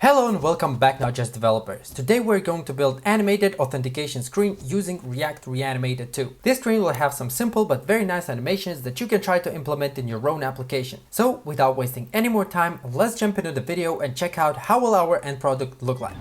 Hello and welcome back, Not Just Developers. Today we're going to build animated authentication screen using React Reanimated 2. This screen will have some simple but very nice animations that you can try to implement in your own application. So without wasting any more time, let's jump into the video and check out how will our end product look like.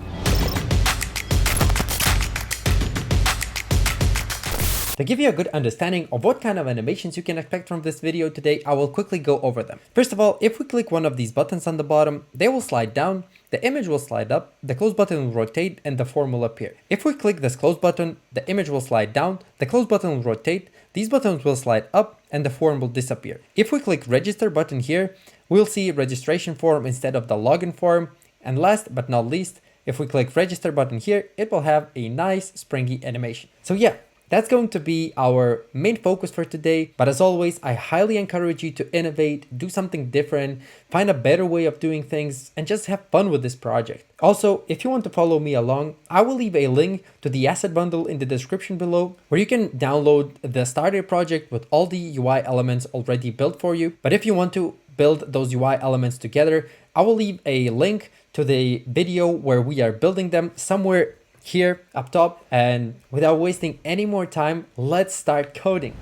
To give you a good understanding of what kind of animations you can expect from this video today, I will quickly go over them. First of all, if we click one of these buttons on the bottom, they will slide down, the image will slide up, the close button will rotate, and the form will appear. If we click this close button, the image will slide down, the close button will rotate, these buttons will slide up, and the form will disappear. If we click register button here, we'll see registration form instead of the login form. And last but not least, if we click register button here, it will have a nice springy animation. So yeah, that's going to be our main focus for today. But as always, I highly encourage you to innovate, do something different, find a better way of doing things, and just have fun with this project. Also, if you want to follow me along, I will leave a link to the asset bundle in the description below, where you can download the starter project with all the UI elements already built for you. But if you want to build those UI elements together, I will leave a link to the video where we are building them somewhere here up top. And without wasting any more time, let's start coding.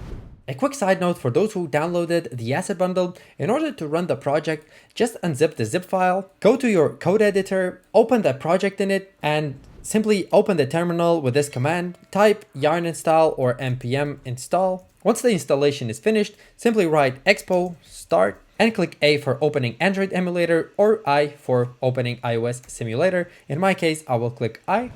A quick side note for those who downloaded the asset bundle: in order to run the project, just unzip the zip file, go to your code editor, open the project in it, and simply open the terminal with this command. Type yarn install or npm install. Once the installation is finished, simply write expo start and click A for opening Android emulator or I for opening iOS simulator. In my case, I will click I.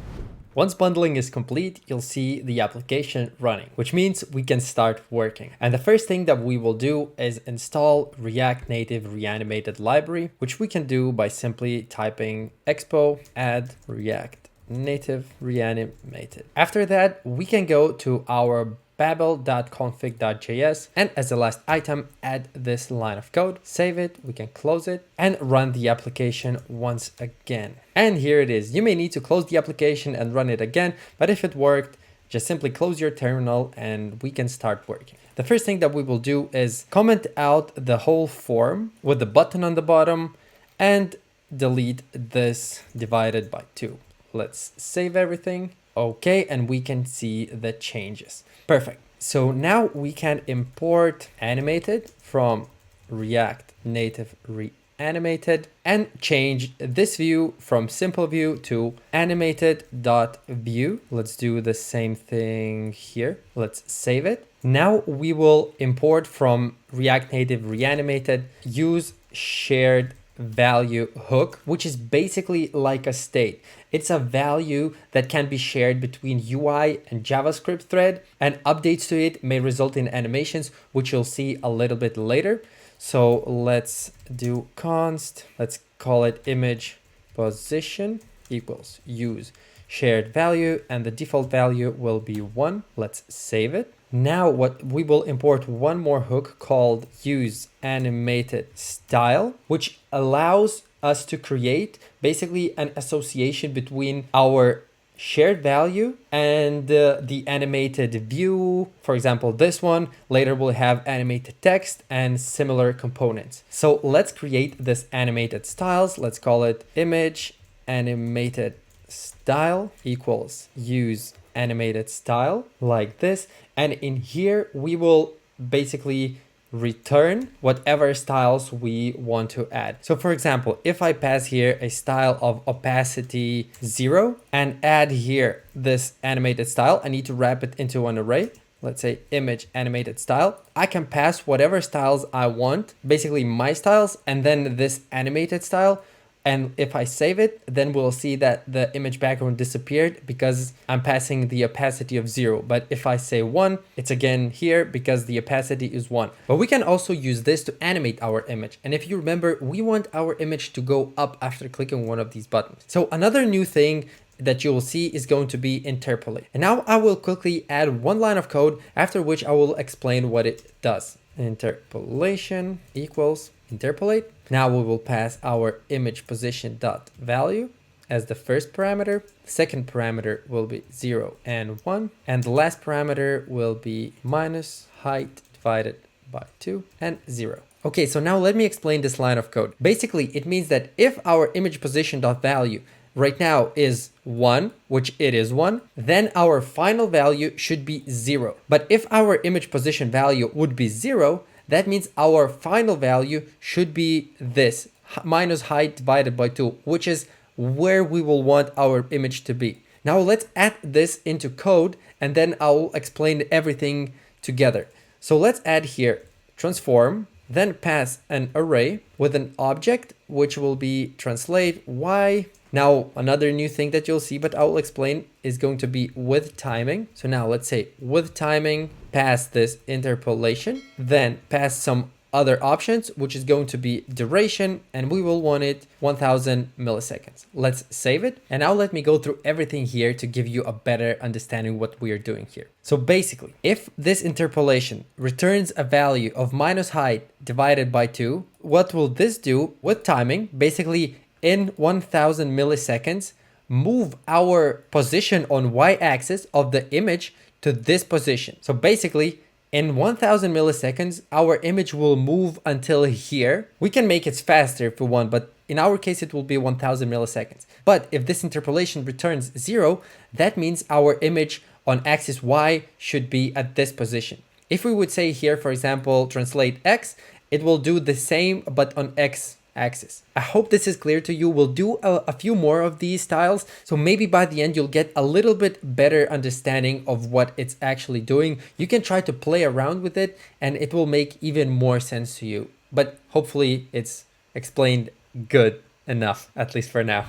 Once bundling is complete, you'll see the application running, which means we can start working. And the first thing that we will do is install React Native Reanimated library, which we can do by simply typing expo add React Native Reanimated. After that, we can go to our babel.config.js, and as the last item, add this line of code, save it, we can close it, and run the application once again. And here it is. You may need to close the application and run it again, but if it worked, just simply close your terminal and we can start working. The first thing that we will do is comment out the whole form with the button on the bottom and delete this divided by 2. Let's save everything. Okay, and we can see the changes. Perfect. So now we can import animated from React Native Reanimated and change this view from simple view to animated.view. Let's do the same thing here. Let's save it. Now we will import from React Native Reanimated, use shared value hook, which is basically like a state. It's a value that can be shared between UI and JavaScript thread, and updates to it may result in animations, which you'll see a little bit later. So let's do const, let's call it image position equals use shared value, and the default value will be 1. Let's save it. Now what we will import one more hook called use animated style, which allows us to create basically an association between our shared value and the animated view. For example, this one later will have animated text and similar components. So let's create this animated styles. Let's call it image animated style equals use animated style, like this. And in here we will basically return whatever styles we want to add. So for example, if I pass here a style of opacity 0 and add here this animated style, I need to wrap it into an array. Let's say image animated style. I can pass whatever styles I want, basically my styles, and then this animated style. And if I save it, then we'll see that the image background disappeared because I'm passing the opacity of 0. But if I say 1, it's again here because the opacity is 1. But we can also use this to animate our image. And if you remember, we want our image to go up after clicking one of these buttons. So another new thing that you will see is going to be interpolate. And now I will quickly add one line of code, after which I will explain what it does. Interpolation equals interpolate. Now we will pass our image position dot value as the first parameter. Second parameter will be 0 and 1, and the last parameter will be minus height divided by 2 and 0. Okay, so now let me explain this line of code. Basically, it means that if our image position.value right now is 1, which it is 1, then our final value should be 0. But if our image position value would be 0, that means our final value should be this, minus height divided by 2, which is where we will want our image to be. Now let's add this into code and then I'll explain everything together. So let's add here transform, then pass an array with an object, which will be translate y. Now, another new thing that you'll see, but I'll explain, is going to be with timing. So now let's say with timing, pass this interpolation, then pass some other options, which is going to be duration, and we will want it 1000 milliseconds. Let's save it. And now let me go through everything here to give you a better understanding what we are doing here. So basically, if this interpolation returns a value of minus height divided by 2, what will this do with timing? Basically, in 1000 milliseconds, move our position on y-axis of the image to this position. So basically, in 1000 milliseconds, our image will move until here. We can make it faster if we want, but in our case, it will be 1000 milliseconds. But if this interpolation returns 0, that means our image on axis Y should be at this position. If we would say here, for example, translate X, it will do the same, but on X axis. I hope this is clear to you. We'll do a few more of these styles, so maybe by the end you'll get a little bit better understanding of what it's actually doing. You can try to play around with it and it will make even more sense to you, but hopefully it's explained good enough, at least for now.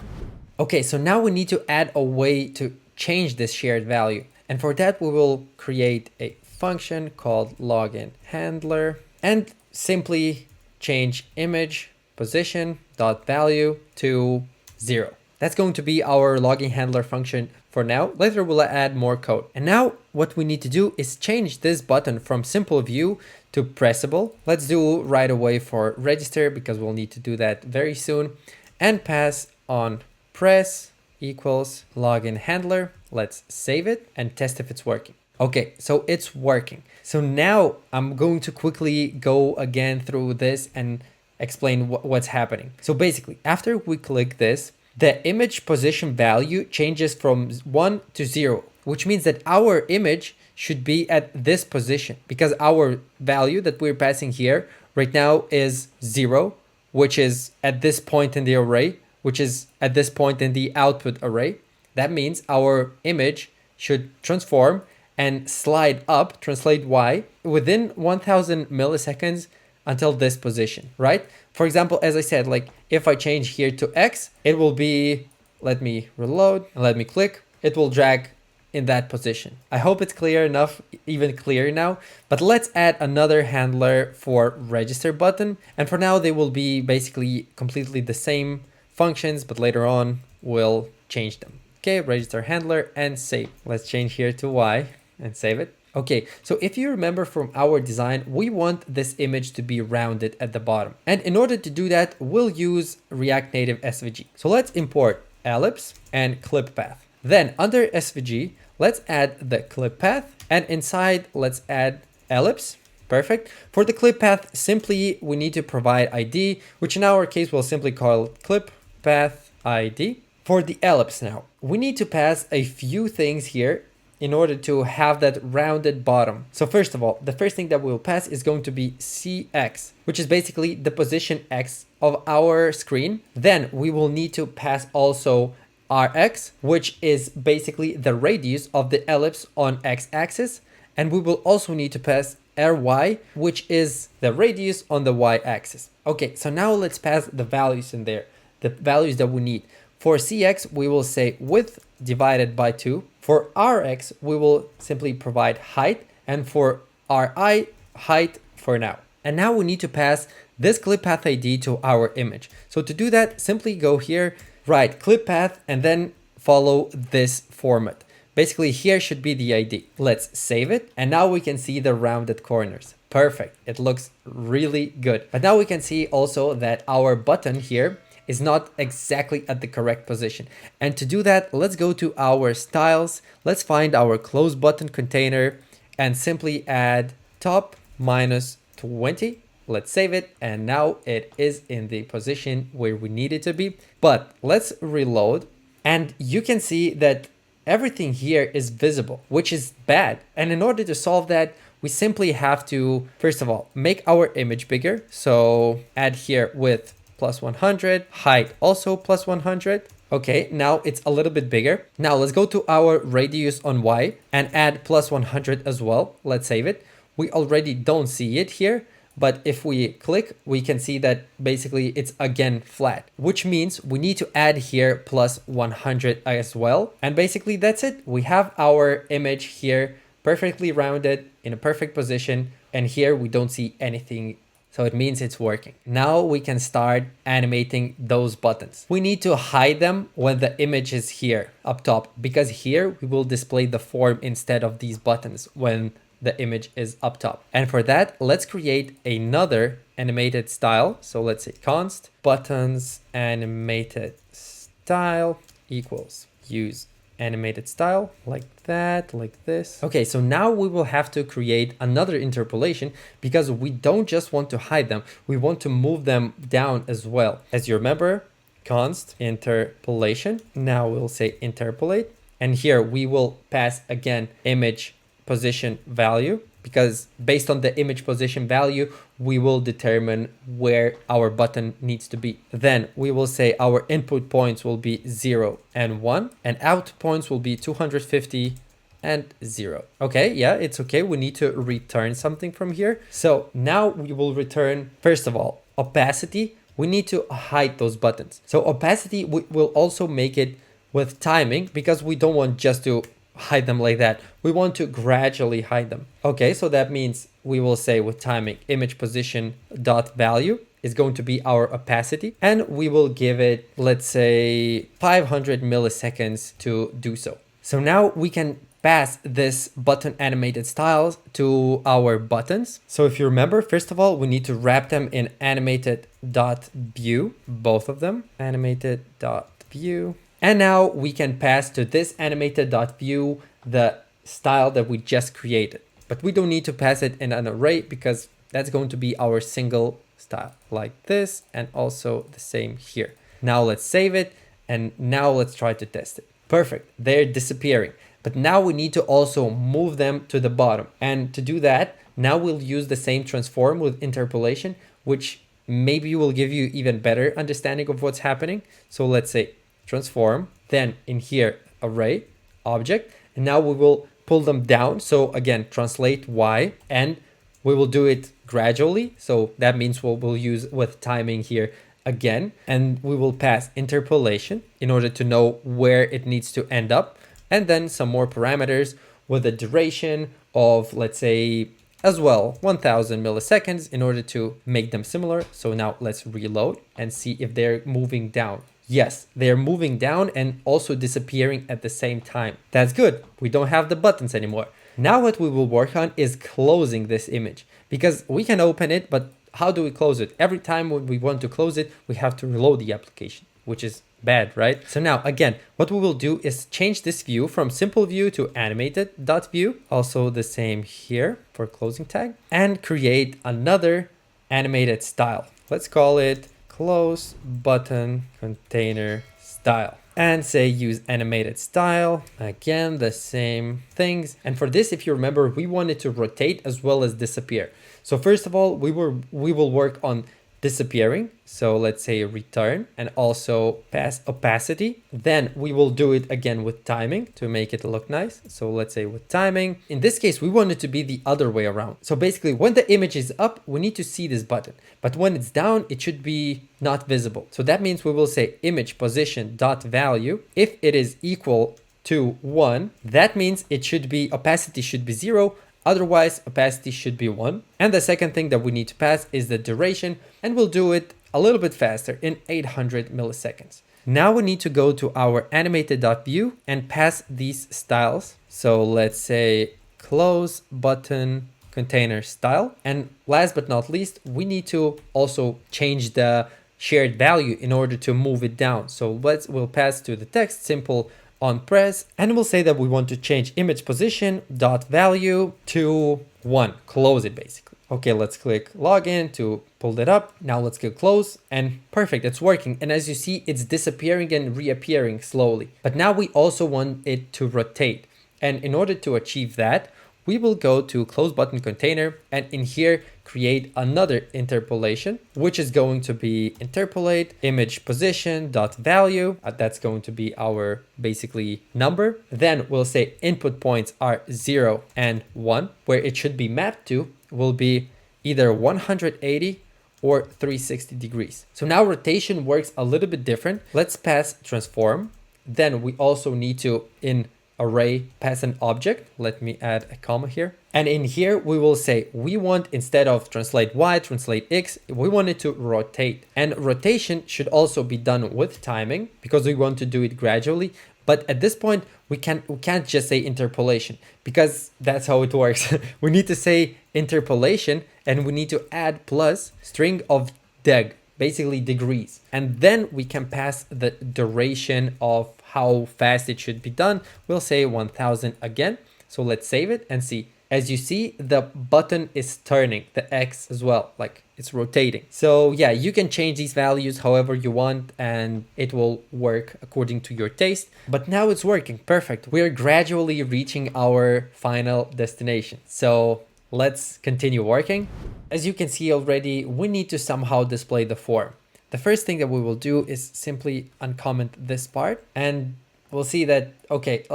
Okay, so now we need to add a way to change this shared value, and for that we will create a function called login handler and simply change image position.value to 0. That's going to be our logging handler function for now. Later we'll add more code. And now what we need to do is change this button from simple view to pressable. Let's do right away for register because we'll need to do that very soon. And pass on press equals login handler. Let's save it and test if it's working. Okay, so it's working. So now I'm going to quickly go again through this and explain what's happening. So basically, after we click this, the image position value changes from 1 to 0, which means that our image should be at this position because our value that we're passing here right now is 0, which is at this point in the array, which is at this point in the output array. That means our image should transform and slide up, translate Y, within 1000 milliseconds until this position, right? For example, as I said, like if I change here to X, it will be, let me reload and let me click, it will drag in that position. I hope it's clear enough, even clearer now, but let's add another handler for register button. And for now, they will be basically completely the same functions, but later on we'll change them. Okay, register handler and save. Let's change here to Y and save it. Okay, so if you remember from our design, we want this image to be rounded at the bottom. And in order to do that, we'll use React Native SVG. So let's import ellipse and clip path. Then under SVG, let's add the clip path, and inside let's add ellipse. Perfect. For the clip path, simply we need to provide ID, which in our case we'll simply call clip path ID. For the ellipse now, we need to pass a few things here in order to have that rounded bottom. So first of all, the first thing that we'll pass is going to be CX, which is basically the position X of our screen. Then we will need to pass also RX, which is basically the radius of the ellipse on X axis. And we will also need to pass RY, which is the radius on the Y axis. Okay, so now let's pass the values in there, the values that we need. For CX, we will say width divided by 2. For RX, we will simply provide height, and for RI, height for now. And now we need to pass this clip path ID to our image. So to do that, simply go here, write clip path, and then follow this format. Basically, here should be the ID. Let's save it, and now we can see the rounded corners. Perfect, it looks really good. But now we can see also that our button here is not exactly at the correct position. And to do that, let's go to our styles. Let's find our close button container and simply add top -20. Let's save it. And now it is in the position where we need it to be. But let's reload. And you can see that everything here is visible, which is bad. And in order to solve that, we simply have to, first of all, make our image bigger. So add here width plus 100, height also plus 100. Okay, now it's a little bit bigger. Now let's go to our radius on Y and add plus 100 as well. Let's save it. We already don't see it here, but if we click, we can see that basically it's again flat, which means we need to add here plus 100 as well. And basically that's it. We have our image here perfectly rounded in a perfect position. And here we don't see anything. So it means it's working. Now we can start animating those buttons. We need to hide them when the image is here up top, because here we will display the form instead of these buttons when the image is up top. And for that, let's create another animated style. So let's say const buttons animated style equals use animated style like that, like this. Okay, so now we will have to create another interpolation because we don't just want to hide them, we want to move them down as well. As you remember, const interpolation. Now we'll say interpolate, and here we will pass again image position value, because based on the image position value, we will determine where our button needs to be. Then we will say our input points will be 0 and 1, and out points will be 250 and 0. Okay, yeah, it's okay. We need to return something from here. So now we will return, first of all, opacity. We need to hide those buttons. So opacity, we will also make it with timing, because we don't want just to hide them like that. We want to gradually hide them. Okay, so that means we will say with timing image position dot value is going to be our opacity, and we will give it, let's say 500 milliseconds to do so. So now we can pass this button animated styles to our buttons. So if you remember, first of all, we need to wrap them in animated.view, both of them, animated.view. And now we can pass to this animated.view the style that we just created. But we don't need to pass it in an array because that's going to be our single style like this, and also the same here. Now let's save it, and now let's try to test it. Perfect, they're disappearing. But now we need to also move them to the bottom. And to do that, now we'll use the same transform with interpolation, which maybe will give you even better understanding of what's happening. So let's say transform, then in here array object, and now we will pull them down. So again, translate Y, and we will do it gradually. So that means we'll use with timing here again, and we will pass interpolation in order to know where it needs to end up, and then some more parameters with a duration of, let's say, as well 1000 milliseconds in order to make them similar. So now let's reload and see if they're moving down. Yes, they're moving down and also disappearing at the same time. That's good. We don't have the buttons anymore. Now what we will work on is closing this image, because we can open it, but how do we close it? Every time when we want to close it, we have to reload the application, which is bad, right? So now again, what we will do is change this view from simple view to animated.view. Also the same here for closing tag, and create another animated style. Let's call it close button container style, and say use animated style. Again, the same things. And for this, if you remember, we wanted to rotate as well as disappear. So first of all, we will work on disappearing. So let's say return, and also pass opacity. Then we will do it again with timing to make it look nice. So let's say with timing. In this case, we want it to be the other way around. So basically when the image is up, we need to see this button, but when it's down, it should be not visible. So that means we will say image position dot value. If it is equal to 1, that means it should be, opacity should be 0. Otherwise, opacity should be 1. And the second thing that we need to pass is the duration, and we'll do it a little bit faster in 800 milliseconds. Now we need to go to our animated.view and pass these styles. So let's say close button container style. And last but not least, we need to also change the shared value in order to move it down. So we'll pass to the text simple on press, and we'll say that we want to change image position dot value to 1, close it basically. Okay, let's click login to pull it up. Now let's click close and perfect, it's working. And as you see, it's disappearing and reappearing slowly. But now we also want it to rotate. And in order to achieve that, we will go to close button container and in here create another interpolation, which is going to be interpolate image position dot value. That's going to be our basically number. Then we'll say input points are 0 and 1, where it should be mapped to will be either 180 or 360 degrees. So now rotation works a little bit different. Let's pass transform. Then we also need to in array pass an object. Let me add a comma here. And in here we will say we want, instead of translate y, translate x, we want it to rotate. And rotation should also be done with timing because we want to do it gradually. But at this point we can't just say interpolation because that's how it works. We need to say interpolation and we need to add plus string of deg, basically degrees. And then we can pass the duration of how fast it should be done. We'll say 1000 again. So let's save it and see. As you see, the button is turning, the X as well, like it's rotating. So yeah, you can change these values however you want and it will work according to your taste. But now it's working, perfect. We're gradually reaching our final destination. So let's continue working. As you can see already, we need to somehow display the form. The first thing that we will do is simply uncomment this part and we'll see that, okay,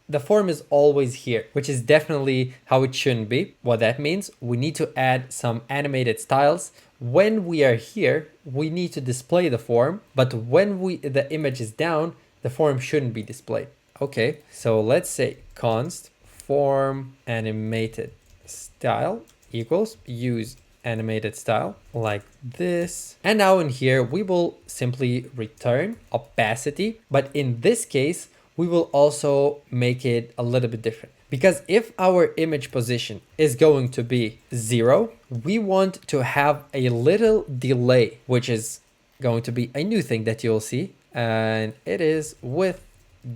the form is always here, which is definitely how it shouldn't be. What that means, we need to add some animated styles. When we are here, we need to display the form, but when the image is down, the form shouldn't be displayed. Okay, so let's say const form animated style equals use animated style like this. And now in here, we will simply return opacity, but in this case, we will also make it a little bit different because if our image position is going to be 0, we want to have a little delay, which is going to be a new thing that you'll see, and it is with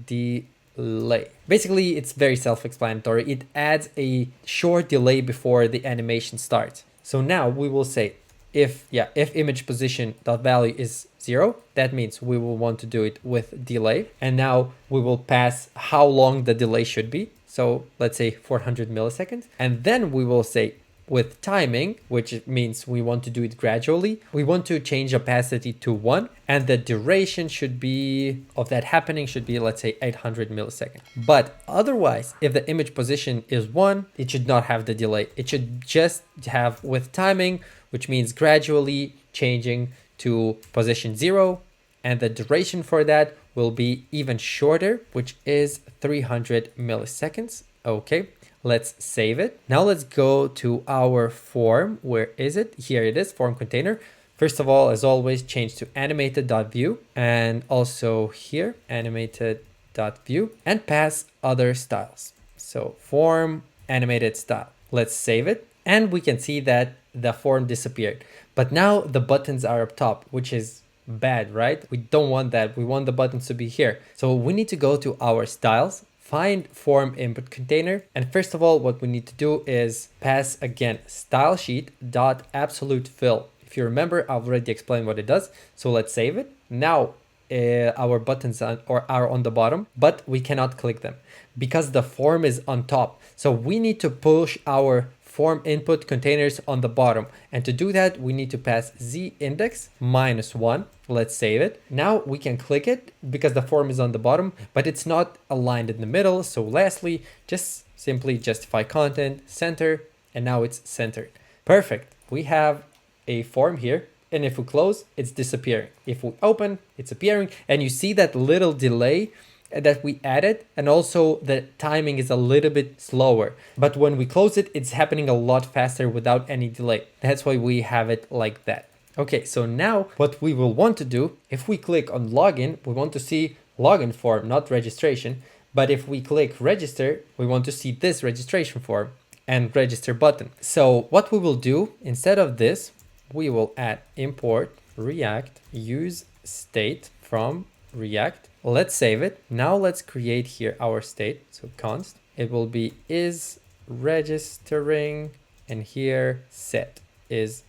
delay. Basically, it's very self-explanatory. It adds a short delay before the animation starts. So now we will say if image position dot value is 0, that means we will want to do it with delay. And now we will pass how long the delay should be. So let's say 400 milliseconds. And then we will say with timing, which means we want to do it gradually. We want to change opacity to 1 and the duration should be of that happening should be, let's say 800 milliseconds. But otherwise, if the image position is 1, it should not have the delay. It should just have with timing, which means gradually changing to position 0. And the duration for that will be even shorter, which is 300 milliseconds. Okay. Let's save it. Now let's go to our form. Where is it? Here it is, form container. First of all, as always, change to animated.view and also here, animated.view and pass other styles. So form animated style. Let's save it. And we can see that the form disappeared. But now the buttons are up top, which is bad, right? We don't want that. We want the buttons to be here. So we need to go to our styles, find form input container. And first of all, what we need to do is pass again style sheet dot absolute fill. If you remember, I've already explained what it does. So let's save it. Now our buttons are on the bottom, but we cannot click them because the form is on top. So we need to push our form input containers on the bottom. And to do that, we need to pass z index -1. Let's save it. Now we can click it because the form is on the bottom, but it's not aligned in the middle. So lastly, just simply justify content, center, and now it's centered. Perfect. We have a form here. And if we close, it's disappearing. If we open, it's appearing. And you see that little delay that we added, and also the timing is a little bit slower, but when we close it, it's happening a lot faster without any delay. That's why we have it like that. Okay, so now what we will want to do, if we click on login, we want to see login form, not registration. But if we click register, we want to see this registration form and register button. So what we will do instead of this, we will add import react use state from react. Let's save it. Now let's create here our state. So const, it will be is registering and here set is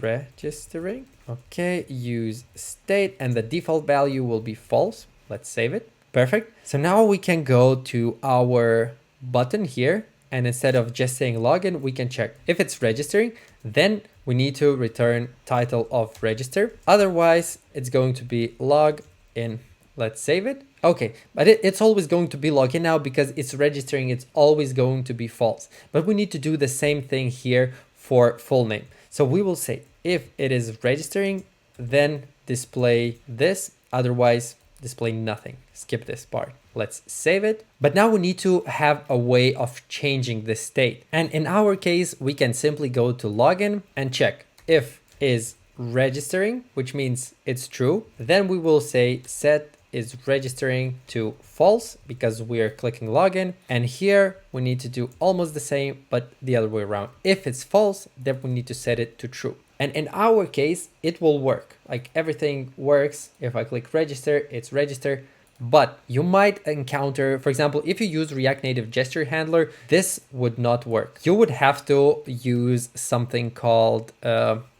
registering. Okay, use state, and the default value will be false. Let's save it. Perfect. So now we can go to our button here, and instead of just saying login, we can check if it's registering. Then we need to return title of register. Otherwise, it's going to be log in. Let's save it. Okay, but it's always going to be login now because it's registering. It's always going to be false. But we need to do the same thing here for full name. So we will say if it is registering, then display this. Otherwise, display nothing. Skip this part. Let's save it. But now we need to have a way of changing the state. And in our case, we can simply go to login and check if is registering, which means it's true. Then we will say set is registering to false because we are clicking login. And here we need to do almost the same, but the other way around. If it's false, then we need to set it to true. And in our case, it will work. Like everything works. If I click register, it's register. But you might encounter, for example, if you use React Native gesture handler, this would not work. You would have to use something called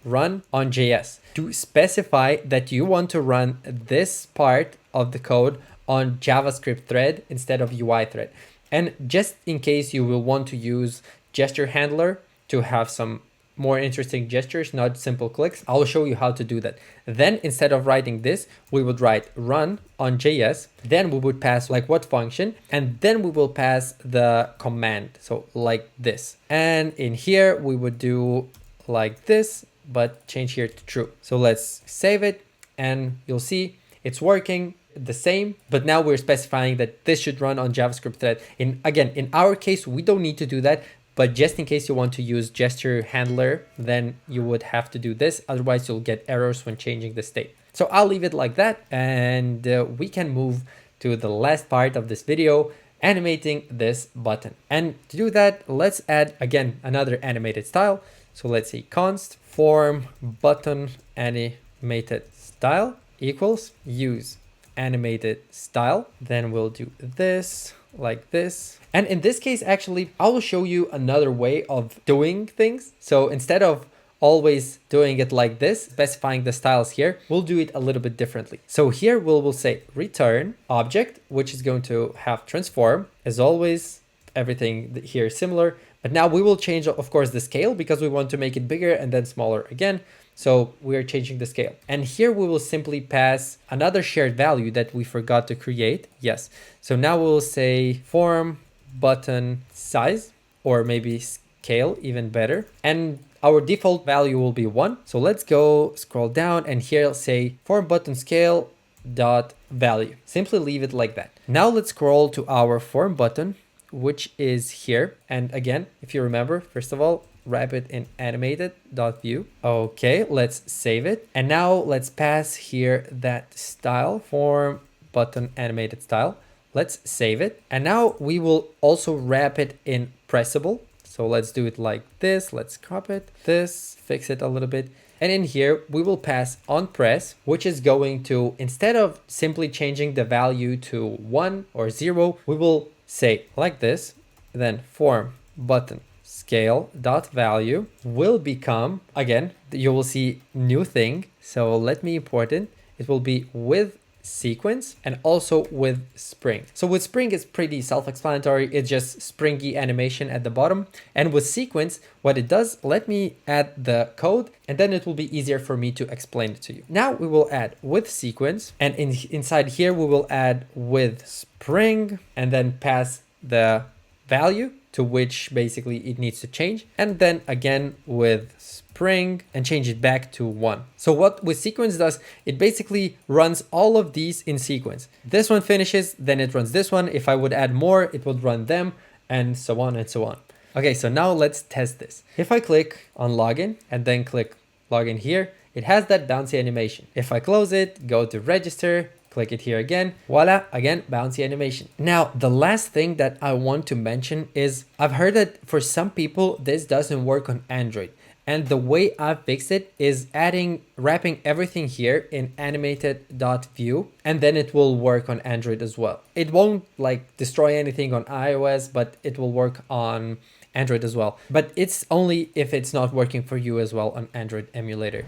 run on JS to specify that you want to run this part of the code on JavaScript thread instead of UI thread. And just in case you will want to use gesture handler to have some more interesting gestures, not simple clicks, I'll show you how to do that. Then instead of writing this, we would write run on JS. Then we would pass like what function, and then we will pass the command. So like this. And in here, we would do like this, but change here to true. So let's save it, and you'll see it's working the same, but now we're specifying that this should run on JavaScript thread. Again, in our case, we don't need to do that. But just in case you want to use gesture handler, then you would have to do this. Otherwise, you'll get errors when changing the state. So I'll leave it like that. And we can move to the last part of this video, animating this button. And to do that, let's add, again, another animated style. So let's say const form button animated style equals use animated style. Then we'll do this like this. And in this case, actually, I will show you another way of doing things. So instead of always doing it like this, specifying the styles here, we'll do it a little bit differently. So here we'll say return object, which is going to have transform. As always, everything here is similar. But now we will change, of course, the scale because we want to make it bigger and then smaller again. So we're changing the scale. And here we will simply pass another shared value that we forgot to create. Yes. So now we'll say form button size, or maybe scale, even better. And our default value will be 1. So let's go scroll down, and here I'll say form button scale dot value. Simply leave it like that. Now let's scroll to our form button, which is here. And again, if you remember, first of all, wrap it in animated.view. Okay, let's save it. And now let's pass here that style, form button animated style. Let's save it. And now we will also wrap it in pressable. So let's do it like this. Let's crop it, this, fix it a little bit. And in here, we will pass on press, which is going to, instead of simply changing the value to 1 or 0, we will say like this, then form button scale dot value will become, again, you will see new thing. So let me import it. It will be with sequence and also with spring. So with spring, it's pretty self-explanatory. It's just springy animation at the bottom. And with sequence, what it does, let me add the code, and then it will be easier for me to explain it to you. Now we will add with sequence, and inside here, we will add with spring, and then pass the value to which basically it needs to change. And then again with spring and change it back to 1. So what with sequence does, it basically runs all of these in sequence. This one finishes, then it runs this one. If I would add more, it would run them, and so on and so on. Okay, so now let's test this. If I click on login and then click login here, it has that bouncy animation. If I close it, go to register, click it here again, voila, again, bouncy animation. Now, the last thing that I want to mention is I've heard that for some people, this doesn't work on Android. And the way I fixed it is wrapping everything here in animated.view, and then it will work on Android as well. It won't like destroy anything on iOS, but it will work on Android as well. But it's only if it's not working for you as well on Android emulator.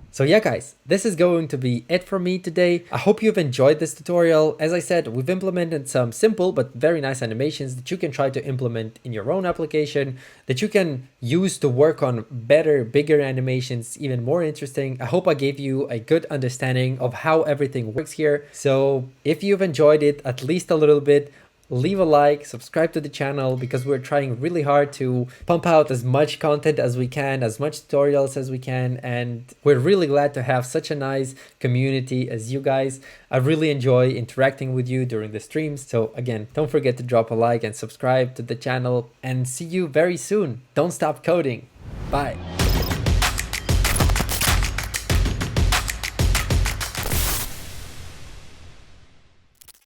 So yeah, guys, this is going to be it for me today. I hope you've enjoyed this tutorial. As I said, we've implemented some simple but very nice animations that you can try to implement in your own application, that you can use to work on better, bigger animations, even more interesting. I hope I gave you a good understanding of how everything works here. So if you've enjoyed it at least a little bit, leave a like, subscribe to the channel, because we're trying really hard to pump out as much content as we can, as much tutorials as we can, and we're really glad to have such a nice community as you guys. I really enjoy interacting with you during the streams. So again, don't forget to drop a like and subscribe to the channel, and see you very soon. Don't stop coding. Bye.